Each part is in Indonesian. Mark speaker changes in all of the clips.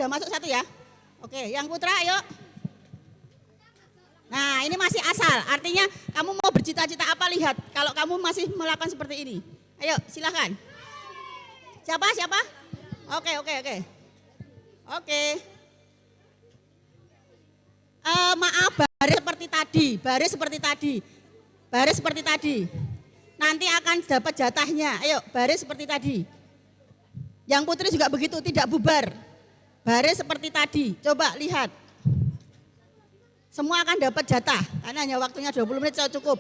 Speaker 1: Udah masuk satu ya. Oke, yang putra ayo. Nah, ini masih asal. Artinya kamu mau bercita-cita apa, lihat. Kalau kamu masih melakukan seperti ini. Ayo, silakan. Siapa? Oke. Maaf, baris seperti tadi. Nanti akan dapat jatahnya. Ayo, baris seperti tadi. Yang putri juga begitu, tidak bubar. Baris seperti tadi. Coba lihat. Semua akan dapat jatah. Karena hanya waktunya 20 menit cukup.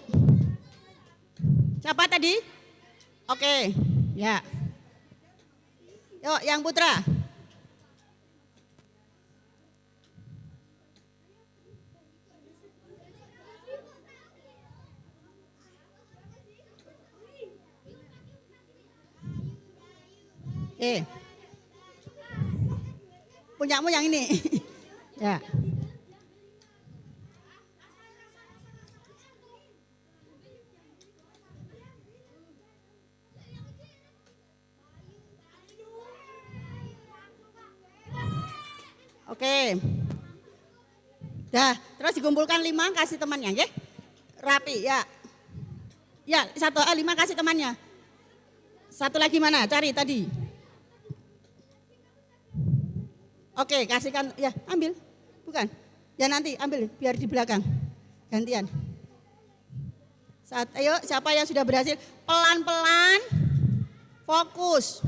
Speaker 1: Siapa tadi? Oke, ya. Yuk, yang putra. Punyamu yang ini. Ya. Oke. Dah, terus dikumpulkan 5 kasih temannya, ya. Rapi, ya. Ya, 5 kasih temannya. Satu lagi mana? Cari tadi. Oke, kasihkan, ya ambil. Bukan, ya nanti ambil biar di belakang. Gantian. Ayo, siapa yang sudah berhasil? Pelan-pelan, fokus.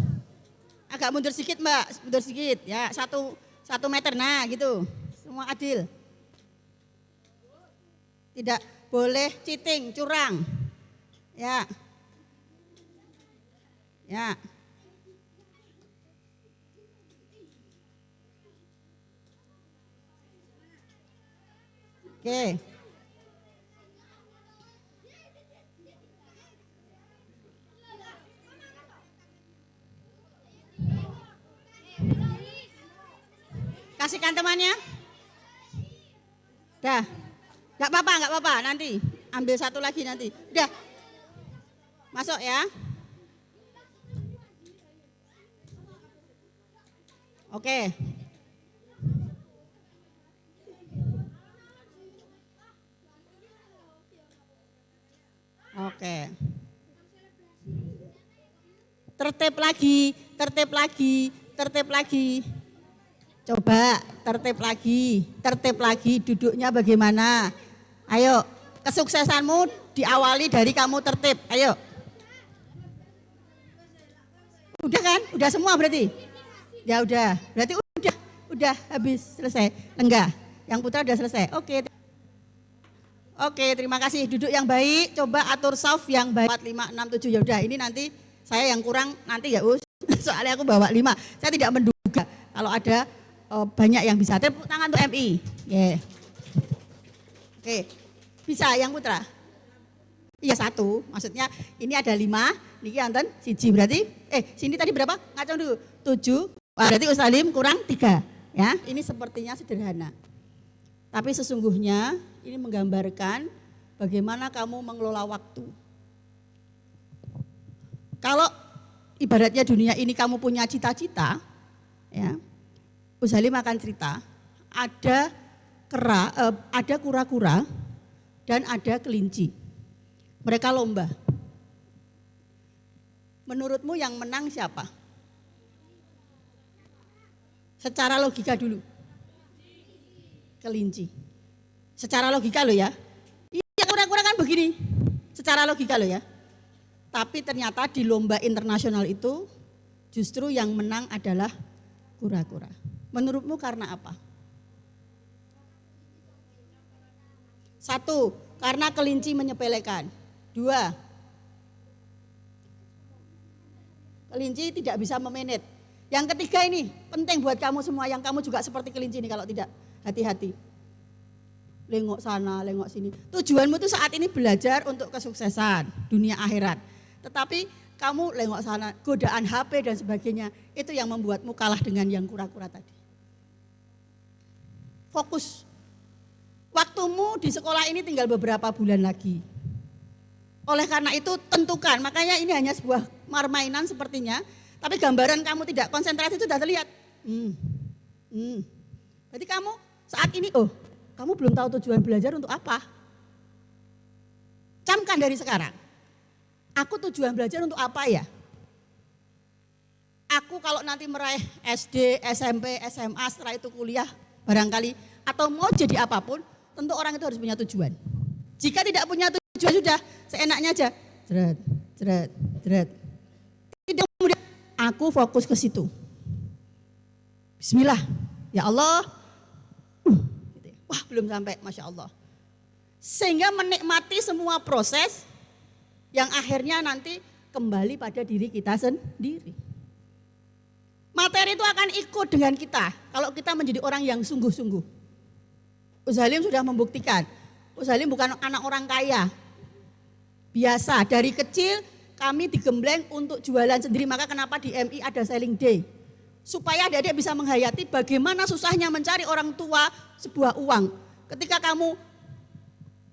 Speaker 1: Agak mundur sedikit Mbak, mundur sedikit. Ya, 1 meter, nah gitu. Semua adil. Tidak boleh cheating, curang. Ya. Ya. Oke. Kasihkan temannya. Dah. Enggak apa-apa, nanti. Ambil satu lagi nanti. Udah. Masuk ya. Oke. Oke. Tertib lagi. Coba tertib lagi duduknya bagaimana. Ayo, kesuksesanmu diawali dari kamu tertib. Ayo. Udah kan? Udah semua berarti? Ya udah. Berarti udah habis, selesai. Enggak. Yang putra udah selesai. Oke, terima kasih. Duduk yang baik, coba atur saf yang baik. 4, 5, 6, 7, ya udah. Ini nanti saya yang kurang nanti ya Us. Soalnya aku bawa 5. Saya tidak menduga kalau ada banyak yang bisa. Tepuk tangan untuk MI. Yeah. Oke, bisa yang putra? Iya 1, maksudnya ini ada 5, niki anten siji berarti, sini tadi berapa? Ngacung dulu, 7, berarti Ustaz Salim kurang 3. Ya, ini sepertinya sederhana. Tapi sesungguhnya ini menggambarkan bagaimana kamu mengelola waktu. Kalau ibaratnya dunia ini kamu punya cita-cita, ya, Ustaz Salim akan cerita, ada kura-kura dan ada kelinci. Mereka lomba. Menurutmu yang menang siapa? Secara logika dulu. Kelinci. Secara logika loh ya. Iya, kura-kura kan begini. Secara logika loh ya. Tapi ternyata di lomba internasional itu justru yang menang adalah kura-kura. Menurutmu karena apa? 1, karena kelinci menyepelekan. 2, kelinci tidak bisa memanage. Yang ketiga ini penting buat kamu semua, yang kamu juga seperti kelinci ini kalau tidak hati-hati. Lengok sana, lengok sini. Tujuanmu tuh saat ini belajar untuk kesuksesan dunia akhirat. Tetapi kamu lengok sana, godaan HP dan sebagainya, itu yang membuatmu kalah dengan yang kura-kura tadi. Fokus. Waktumu di sekolah ini tinggal beberapa bulan lagi. Oleh karena itu tentukan, makanya ini hanya sebuah permainan sepertinya, tapi gambaran kamu tidak konsentrasi itu sudah terlihat. Berarti kamu saat ini, kamu belum tahu tujuan belajar untuk apa. Camkan dari sekarang. Aku tujuan belajar untuk apa ya? Aku kalau nanti meraih SD, SMP, SMA, setelah itu kuliah barangkali, atau mau jadi apapun, tentu orang itu harus punya tujuan. Jika tidak punya tujuan sudah, seenaknya aja. Jeret. Tidak kemudian, aku fokus ke situ. Bismillah, ya Allah. Wah belum sampai, Masya Allah. Sehingga menikmati semua proses yang akhirnya nanti kembali pada diri kita sendiri. Materi itu akan ikut dengan kita kalau kita menjadi orang yang sungguh-sungguh. Uzzalim sudah membuktikan, Uzzalim bukan anak orang kaya. Biasa, dari kecil kami digembleng untuk jualan sendiri, maka kenapa di MI ada selling day. Supaya adik-adik bisa menghayati bagaimana susahnya mencari orang tua sebuah uang. Ketika kamu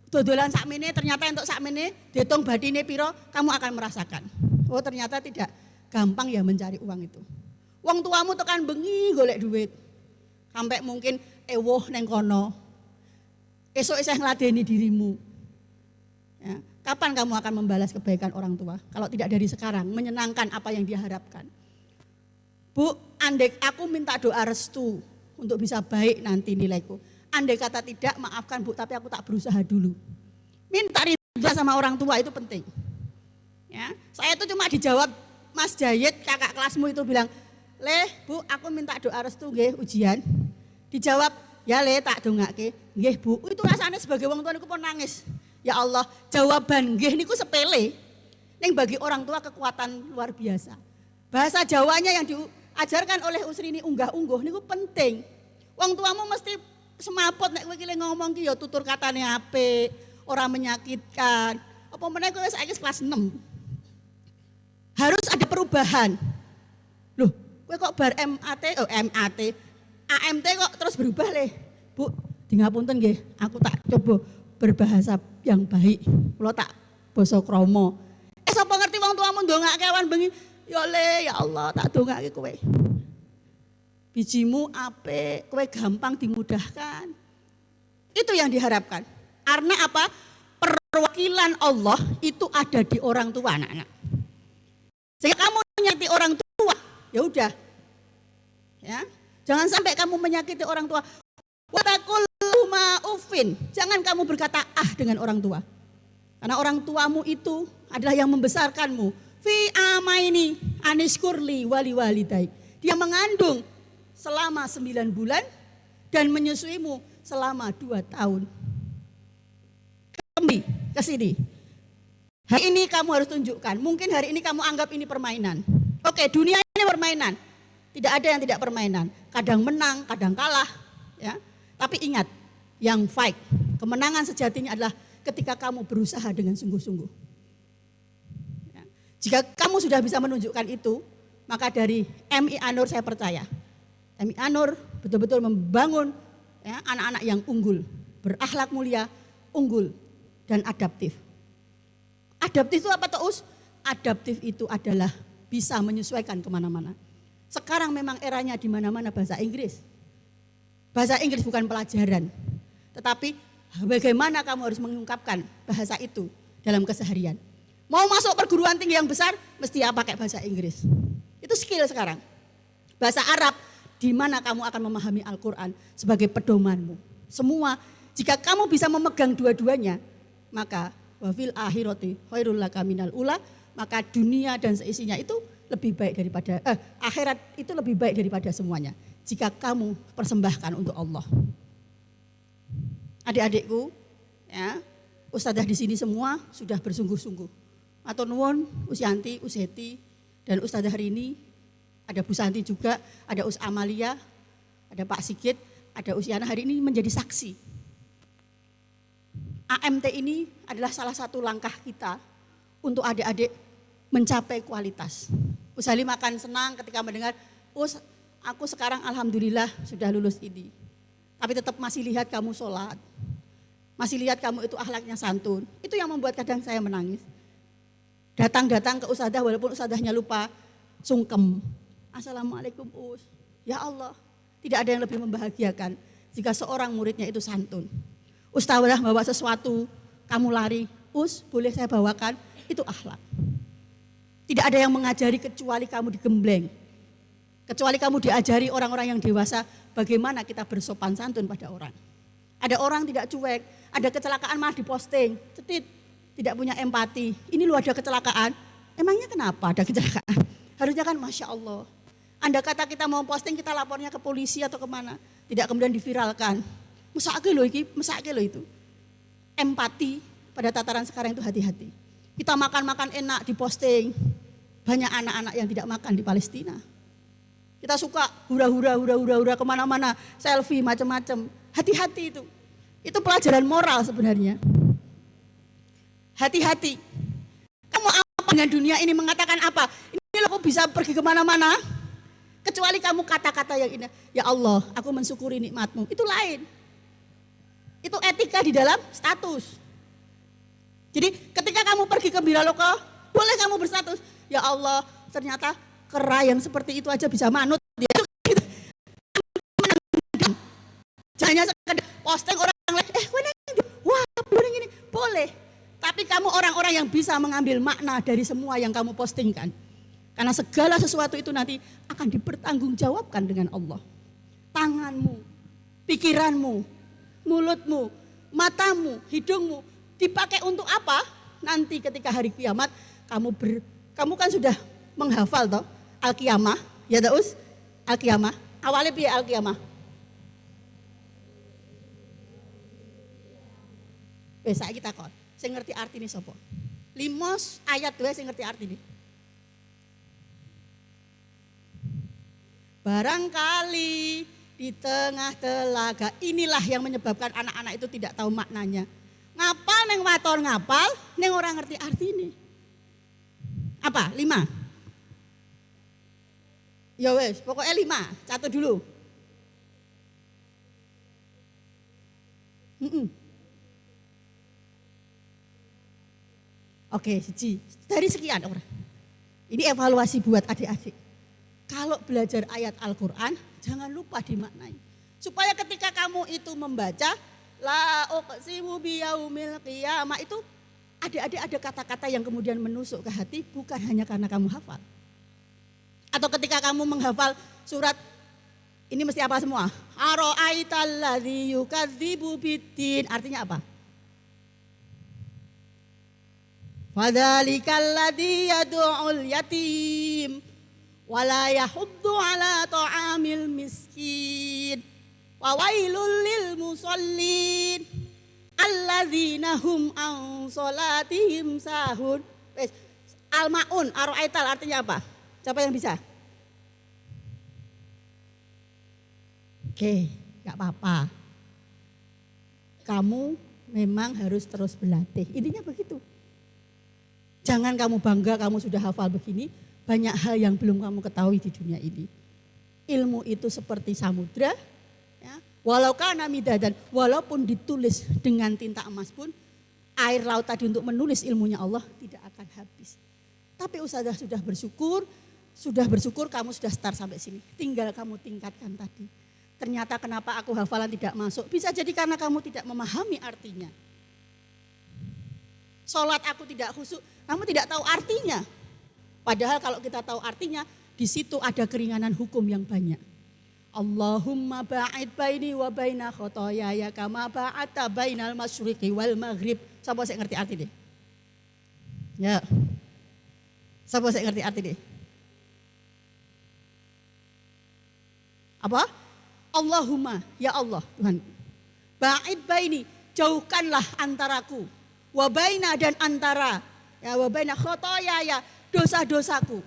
Speaker 1: dodolan sakmene, ternyata untuk sakmene, dihitung badine piro, kamu akan merasakan. Oh ternyata tidak gampang ya mencari uang itu. Wong tuamu tekan bengi golek duit. Sampai mungkin ewoh neng kono. Esok isih ngladeni dirimu. Ya, kapan kamu akan membalas kebaikan orang tua? Kalau tidak dari sekarang, menyenangkan apa yang dia harapkan. Bu, andai aku minta doa restu untuk bisa baik nanti nilaiku. Andai kata tidak, maafkan Bu, tapi aku tak berusaha dulu. Minta ridha sama orang tua itu penting. Ya, saya itu cuma dijawab Mas Jayid, kakak kelasmu itu bilang, "Le, Bu, aku minta doa restu nggih ujian." Dijawab, "Ya Le, tak dongake." "Nggih Bu." Itu rasanya sebagai wong tua niku pun nangis. Ya Allah, jawaban nggih niku sepele. Ning bagi orang tua kekuatan luar biasa. Bahasa Jawanya yang diajarkan oleh Usrini unggah-ungguh niku penting. Wong tuamu mesti semaput nek kowe iki ngomong ki ya tutur katane apik, ora menyakitkan. Apa meneh kowe saiki kelas 6. Harus ada perubahan. Loh, kowe kok bar AMT kok terus berubah Le. Bu, di ngapunten nggih, aku tak coba berbahasa yang baik. Kula tak basa krama. Sapa ngerti wong tuamu ndongake awan bengi, ya Le, ya Allah, tak dongake kowe. Bijimu apik, kowe gampang dimudahkan. Itu yang diharapkan. Karena apa? Perwakilan Allah itu ada di orang tua anak-anak. Sehingga kamu menyakiti orang tua, ya udah. Ya. Jangan sampai kamu menyakiti orang tua. Wa taqul ma'ufin. Jangan kamu berkata dengan orang tua. Karena orang tuamu itu adalah yang membesarkanmu. Fi amaini aniskurli wali walidai. Dia mengandung selama 9 bulan dan menyusuimu selama 2 tahun. Kembali ke sini. Hari ini kamu harus tunjukkan. Mungkin hari ini kamu anggap ini permainan. Oke, dunia ini permainan. Tidak ada yang tidak permainan. Kadang menang, kadang kalah. Ya. Tapi ingat, yang fight, kemenangan sejatinya adalah ketika kamu berusaha dengan sungguh-sungguh. Ya. Jika kamu sudah bisa menunjukkan itu, maka dari MI Anur saya percaya. MI Anur betul-betul membangun ya, anak-anak yang unggul, berakhlak mulia, unggul, dan adaptif. Adaptif itu apa toh Us? Adaptif itu adalah bisa menyesuaikan kemana-mana. Sekarang memang eranya di mana-mana bahasa Inggris. Bahasa Inggris bukan pelajaran. Tetapi bagaimana kamu harus mengungkapkan bahasa itu dalam keseharian. Mau masuk perguruan tinggi yang besar, mesti pakai bahasa Inggris. Itu skill sekarang. Bahasa Arab, di mana kamu akan memahami Al-Quran sebagai pedomanmu. Semua, jika kamu bisa memegang dua-duanya, maka wafil akhirati khairul laka minal ula, maka dunia dan seisinya itu lebih baik daripada akhirat itu lebih baik daripada semuanya jika kamu persembahkan untuk Allah. Adik-adikku, ya, ustadzah di sini semua sudah bersungguh-sungguh. Matur nuwun Usyanti, Useti, dan ustadzah hari ini ada Bu Santi juga, ada Us Amalia, ada Pak Sigit, ada Usyana hari ini menjadi saksi. AMT ini adalah salah satu langkah kita untuk adik-adik mencapai kualitas. Uzzalim akan senang ketika mendengar, aku sekarang alhamdulillah sudah lulus ini. Tapi tetap masih lihat kamu sholat. Masih lihat kamu itu akhlaknya santun. Itu yang membuat kadang saya menangis. Datang-datang ke ustadzah walaupun ustadzahnya lupa, sungkem. Assalamualaikum Us. Ya Allah, Tidak ada yang lebih membahagiakan jika seorang muridnya itu santun. Ustazah bawa sesuatu, kamu lari, boleh saya bawakan, itu akhlak. Tidak ada yang mengajari kecuali kamu digembleng. Kecuali kamu diajari orang-orang yang dewasa bagaimana kita bersopan santun pada orang. Ada orang tidak cuek, ada kecelakaan malah diposting, cetit, tidak punya empati. Ini lu ada kecelakaan, emangnya kenapa ada kecelakaan? Harusnya kan Masya Allah. Anda kata kita mau posting, kita lapornya ke polisi atau kemana. Tidak kemudian diviralkan. Mesake lo itu. Empati pada tataran sekarang itu hati-hati. Kita makan-makan enak diposting. Banyak anak-anak yang tidak makan di Palestina. Kita suka hura-hura kemana-mana. Selfie macam-macam. Hati-hati itu. Itu pelajaran moral sebenarnya. Hati-hati. Kamu apa dengan dunia ini mengatakan apa? Ini lo bisa pergi kemana-mana. Kecuali kamu kata-kata yang indah, ya Allah, aku mensyukuri nikmatmu. Itu lain. Itu etika di dalam status. Jadi ketika kamu pergi ke Biraloka, boleh kamu berstatus, ya Allah, ternyata kera yang seperti itu aja bisa manut. Jangan hanya sekedar posting orang lain, wah, boleh gini, boleh. Tapi kamu orang-orang yang bisa mengambil makna dari semua yang kamu postingkan. Karena segala sesuatu itu nanti akan dipertanggungjawabkan dengan Allah. Tanganmu, pikiranmu, mulutmu, matamu, hidungmu dipakai untuk apa? Nanti ketika hari kiamat kamu kan sudah menghafal toh Al-Qiyamah, ya Daus? Al-Qiyamah. Awalnya piye Al-Qiyamah? Saiki takon. Sing ngerti artine sapa? 5 ayat 2 sing ngerti artine. Barangkali di tengah telaga, inilah yang menyebabkan anak-anak itu tidak tahu maknanya. Ngapal neng waton ngapal, neng orang ngerti arti ini. Apa? 5? Ya wes, pokoknya 5. Catat dulu. Oke, siji. Dari sekian orang. Ini evaluasi buat adik-adik. Kalau belajar ayat Al-Quran, jangan lupa dimaknai. Supaya ketika kamu itu membaca, la uqsimu biyaumil qiyamah, itu adik-adik ada kata-kata yang kemudian menusuk ke hati, bukan hanya karena kamu hafal. Atau ketika kamu menghafal surat, ini mesti apa semua? Ara'aital ladzi yukadzibu biddin, artinya apa? Fadzalikal ladzi yad'ul yatim wala yahuddu ala ta'amil miskin wa wailul lil musallin alladzina hum an salatihim sahun. Al-Maun, Ar-Aital artinya apa? Siapa yang bisa? Oke, gak apa-apa. Kamu memang harus terus berlatih. Intinya begitu. Jangan kamu bangga kamu sudah hafal begini. Banyak hal yang belum kamu ketahui di dunia ini. Ilmu itu seperti samudra, ya. Walau kana midadan, walaupun ditulis dengan tinta emas pun, air laut tadi untuk menulis ilmunya Allah tidak akan habis. Tapi Ustazah sudah bersyukur kamu sudah start sampai sini. Tinggal kamu tingkatkan tadi. Ternyata kenapa aku hafalan tidak masuk, bisa jadi karena kamu tidak memahami artinya. Sholat aku tidak khusyuk, kamu tidak tahu artinya. Padahal kalau kita tahu artinya, di situ ada keringanan hukum yang banyak. Allahumma ba'id baini wa baina khotoyaya kama ba'ata bainal masyriqi wal maghrib. Siapa saya ngerti arti deh? Ya. Siapa saya ngerti arti deh? Apa? Allahumma, ya Allah Tuhan. Ba'id baini, jauhkanlah antaraku. Wa baina dan antara. Ya wa baina khotoyaya, dosa-dosaku,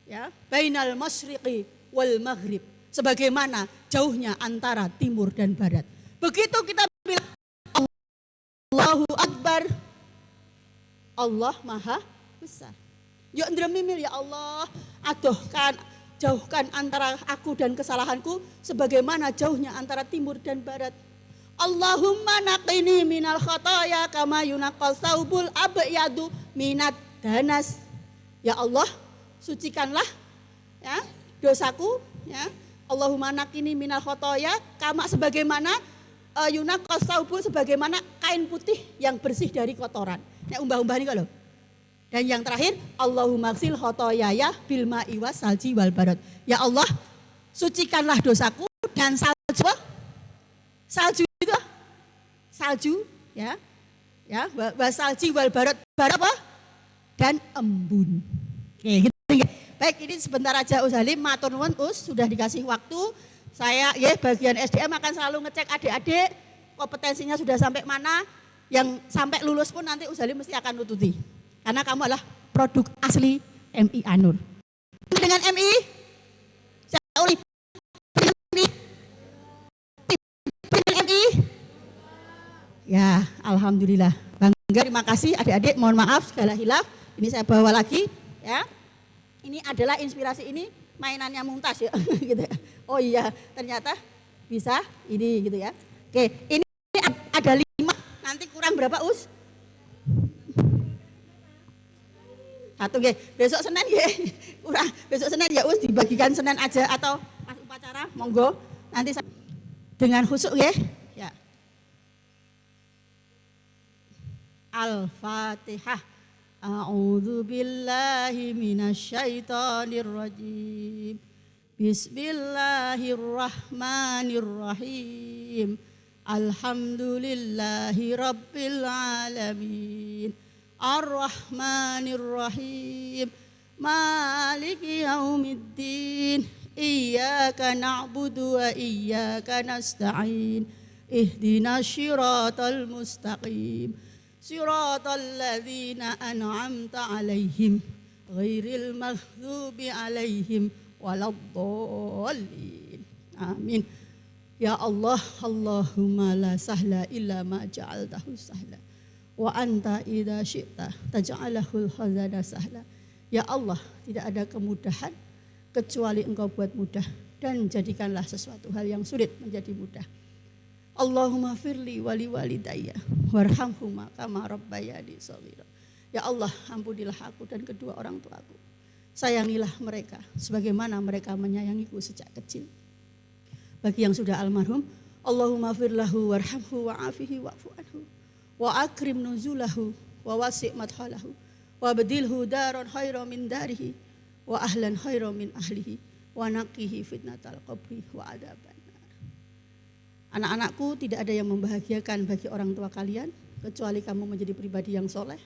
Speaker 1: ya, bainal masyriqi wal maghrib, sebagaimana jauhnya antara timur dan barat. Begitu kita bilang Allahu Akbar, Allah Maha Besar. Yuk ndremimil ya Allah, jauhkan antara aku dan kesalahanku sebagaimana jauhnya antara timur dan barat. Allahumma naqini minal khotoya kama yunaqqal saubul abyadu minad danas. Ya Allah, sucikanlah ya dosaku, ya, Allahumma nakini minal khotoya kama sebagaimana yunaqas saubu sebagaimana kain putih yang bersih dari kotoran. Nek umbah-umbah niku lho. Dan yang terakhir, Allahumma gsil khotoyaya bil ma'i was salji wal barad. Ya Allah, sucikanlah dosaku dan salju. Salju itu salju ya. Ya, wasalji wal barad. Barad apa? Dan embun. Oke, gitu. Baik, ini sebentar aja Us Halim, matur nuwun Us, sudah dikasih waktu. Saya ya bagian SDM akan selalu ngecek adik-adik kompetensinya sudah sampai mana. Yang sampai lulus pun nanti Us Halim mesti akan nututi. Karena kamu adalah produk asli MI An-Nur. Dengan MI, saya ulangi. Dengan MI. Ya, alhamdulillah. Bangga, terima kasih adik-adik. Mohon maaf segala hilaf. Ini saya bawa lagi, ya. Ini adalah inspirasi ini mainannya Mumtaz ya. Gitu. Oh iya, ternyata bisa ini gitu ya. Oke, ini ada 5. Nanti kurang berapa Us? 1 nggih. Besok Senin nggih. Kurang. Besok Senin ya Us dibagikan Senin aja atau pas upacara monggo. Nanti dengan khusyuk nggih. Ya. Al-Fatihah. A'udzu billahi minasyaitonir rajim. Bismillahirrahmanirrahim. Alhamdulillahi rabbil alamin. Ar-Rahmanir-Rahim. Maliki yaumiddin. Iyyaka na'budu wa iyyaka nasta'in. Ihdinas siratal mustaqim. Siratal ladzina an'amta 'alaihim ghairil maghdubi 'alaihim waladdallin. Amin. Ya Allah, Allahumma la sahla illa ma ja'altahu sahla. Wa anta idza syi'ta taj'alahul hazana sahla. Ya Allah, tidak ada kemudahan kecuali Engkau buat mudah dan jadikanlah sesuatu hal yang sulit menjadi mudah. Allahumma firli wali walidayya warhamhuma kama rabbayani shaghira. Ya Allah, ampunilah aku dan kedua orang tuaku. Sayangilah mereka sebagaimana mereka menyayangiku sejak kecil. Bagi yang sudah almarhum, Allahumma firlahu warhamhu wa'afihi wa'fu anhu wa akrim nuzulahu wa wasi' madhalahu wa badilhu daran khairan min darihi wa ahlan khairan min ahlihi wa naqihi fitnatal qabri wa adaban. Anak-anakku, tidak ada yang membahagiakan bagi orang tua kalian kecuali kamu menjadi pribadi yang soleh,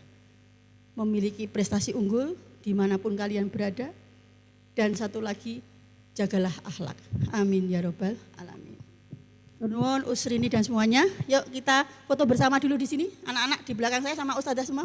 Speaker 1: memiliki prestasi unggul dimanapun kalian berada, dan satu lagi, jagalah akhlak. Amin ya robbal alamin. Nuwun Usrini dan semuanya. Yuk kita foto bersama dulu di sini. Anak-anak di belakang saya sama ustazah semua.